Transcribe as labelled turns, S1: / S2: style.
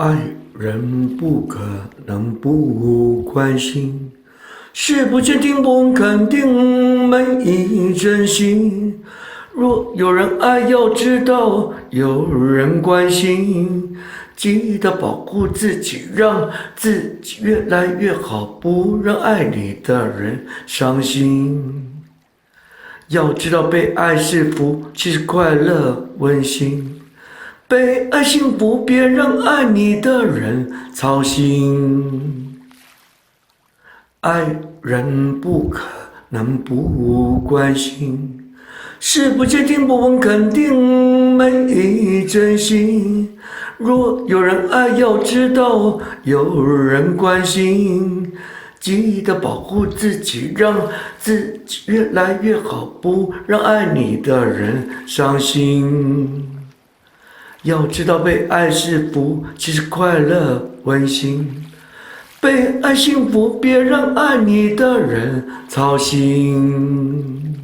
S1: 爱人不可能不关心，视不见听不肯定，没意真心。若有人爱，要知道有人关心，记得保护自己，让自己越来越好，不让爱你的人伤心。要知道被爱是福，其实快乐温馨。被爱幸福，别让爱你的人操心。爱人不可能不关心，视不见听不闻肯定，没意真心。若有人爱，要知道有人关心。记得保护自己，让自己越来越好，不让爱你的人伤心。要知道被爱是福，其实快乐温馨。被爱幸福，别让爱你的人操心。